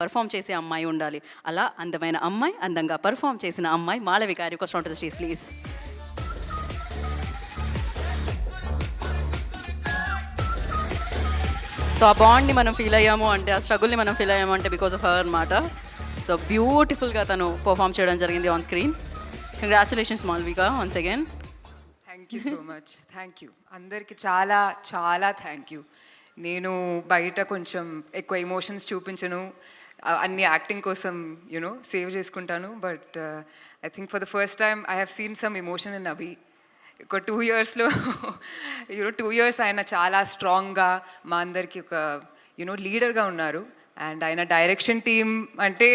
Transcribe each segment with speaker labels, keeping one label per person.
Speaker 1: Perform చేసే అమ్మాయి ఉండాలి. అలా అందమైన అమ్మాయి, అందంగా పర్ఫామ్ చేసిన అమ్మాయి Malavika. Request on to the stage please. So ఆ బాండ్ని మనం ఫీల్ అయ్యాము అంటే, ఆ స్ట్రగుల్ని మనం ఫీల్ అయ్యాము అంటే బికాస్ ఆఫ్ హర్ అనమాట. సో బ్యూటిఫుల్గా తను పర్ఫామ్ చేయడం జరిగింది on screen. Congratulations Malavika once again.
Speaker 2: Thank you so much. Thank you అందరికి చాలా చాలా థ్యాంక్ యూ. నేను బయట కొంచెం ఎక్కువ ఎమోషన్స్ చూపించను, అన్ని యాక్టింగ్ కోసం యూనో సేవ్ చేసుకుంటాను. But I think for the first time I have seen some emotion in Abhi. ఒక 2 yearsలో యూనో 2 years ఆయన చాలా స్ట్రాంగ్గా మా అందరికి ఒక యూనో లీడర్గా ఉన్నారు. అండ్ ఆయన డైరెక్షన్ టీమ్ అంటే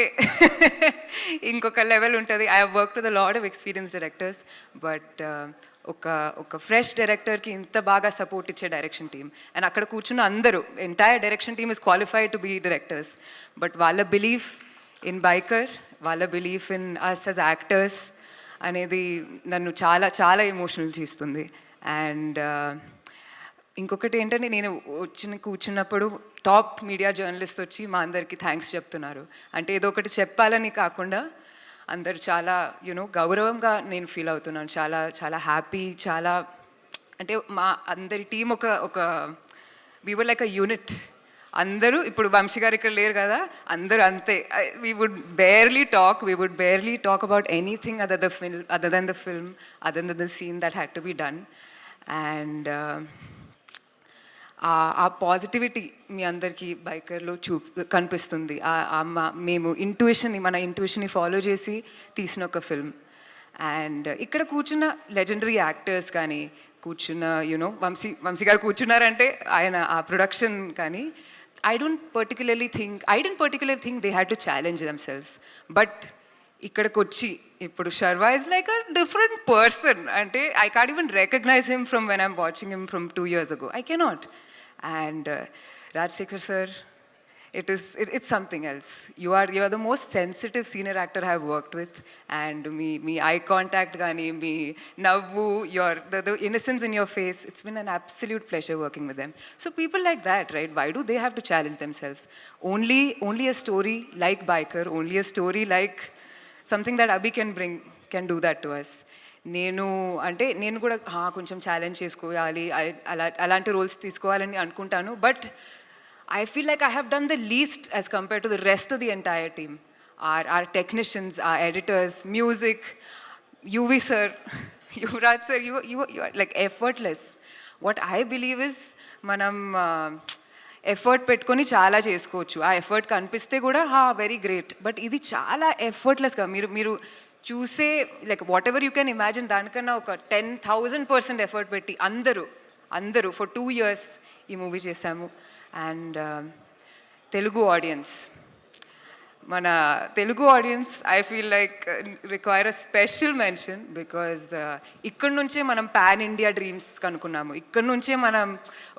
Speaker 2: ఇంకొక లెవెల్ ఉంటుంది. I have work with a lot of experience directors, but ఒక ఫ్రెష్ డైరెక్టర్కి ఇంత బాగా సపోర్ట్ ఇచ్చే డైరెక్షన్ టీమ్. అండ్ అక్కడ కూర్చున్న అందరూ entire direction team is qualified to be directors. But వాళ్ళ బిలీఫ్ ఇన్ బైకర్, వాళ్ళ belief in us as actors అనేది నన్ను చాలా చాలా ఎమోషనల్ చేస్తుంది. అండ్ ఇంకొకటి ఏంటంటే, నేను కూర్చున్నప్పుడు టాప్ మీడియా జర్నలిస్ట్ వచ్చి మా అందరికీ థ్యాంక్స్ చెప్తున్నారు. అంటే ఏదో ఒకటి చెప్పాలని కాకుండా అందరు చాలా యూనో గౌరవంగా నేను ఫీల్ అవుతున్నాను. చాలా చాలా హ్యాపీ. చాలా అంటే మా అందరి టీం ఒక we were like a unit. అందరూ ఇప్పుడు వంశీ గారు ఇక్కడ లేరు కదా, అందరూ అంతే. We would barely talk about anything other than the film, other than the scene that had to be done. And ఆ పాజిటివిటీ మీ అందరికీ బైకర్లో కనిపిస్తుంది. మేము మన ఇంట్యూషన్ని ఫాలో చేసి తీసిన ఒక ఫిల్మ్. అండ్ ఇక్కడ కూర్చున్న లెజెండరీ యాక్టర్స్ కానీ, కూర్చున్న యూనో వంశీ గారు కూర్చున్నారంటే ఆయన ఆ ప్రొడక్షన్ కానీ, I didn't particularly think they had to challenge themselves. But ఇక్కడికి వచ్చి ఇప్పుడు Sharwa is like a different person. అంటే I can't even recognise him from when I'm watching him from 2 years ago. I cannot. And Rajsekhar sir, it's something else. You are the most sensitive senior actor I have worked with. And me eye contact gaani, me navvu, the innocence in your face, it's been an absolute pleasure working with them. So people like that, right, why do they have to challenge themselves? Only a story like Biker, only a story like something that Abhi can do that to us. నేను కూడా కొంచెం challenge చేసుకోవాలి, అలాంటి roles తీసుకోవాలని అనుకుంటాను. But I feel like I have done the least as compare to the rest of the entire team. Our technicians, our editors, music, Yuvi sir, Yuvraj sir, you are like effortless. What I believe is మనం effort పెట్టుకొని చాలా చేసుకోవచ్చు. ఆ effort కనిపిస్తే కూడా very great. But ఇది చాలా ఎఫర్ట్లెస్గా మీరు చూసే like what ever you can imagine దానికన్నా ఒక 10,000% ఎఫర్ట్ పెట్టి అందరూ ఫర్ 2 years ఈ మూవీ చేశాము. అండ్ మన Telugu audience I feel like require a special mention. Because ఇక్కడ నుంచే మనం పాన్ ఇండియా డ్రీమ్స్ కనుక్కున్నాము. ఇక్కడ నుంచే మనం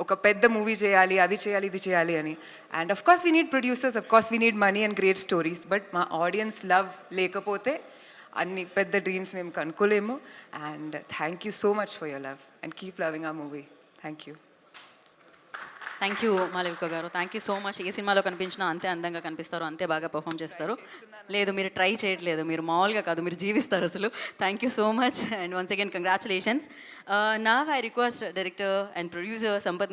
Speaker 2: ఒక పెద్ద మూవీ చేయాలి, అది చేయాలి, ఇది చేయాలి అని. And of course we need producers, of course we need money and great stories. But మా ఆడియన్స్ లవ్ లేకపోతే అన్ని పెద్ద డ్రీమ్స్ మేము కనుక్కోలేము. And thank you so much for your love and keep loving ఆ movie. Thank you.
Speaker 1: Thank you Malavika garu. Thank you so much. ఏ సినిమాలో కనిపించినా అంతే అందంగా కనిపిస్తారు, అంతే బాగా పర్ఫామ్ చేస్తారు. లేదు, మీరు ట్రై చేయట్లేదు, మీరు మామూలుగా కాదు, మీరు జీవిస్తారు అసలు. Thank you so much and once again congratulations. నా I request director and producer Sampath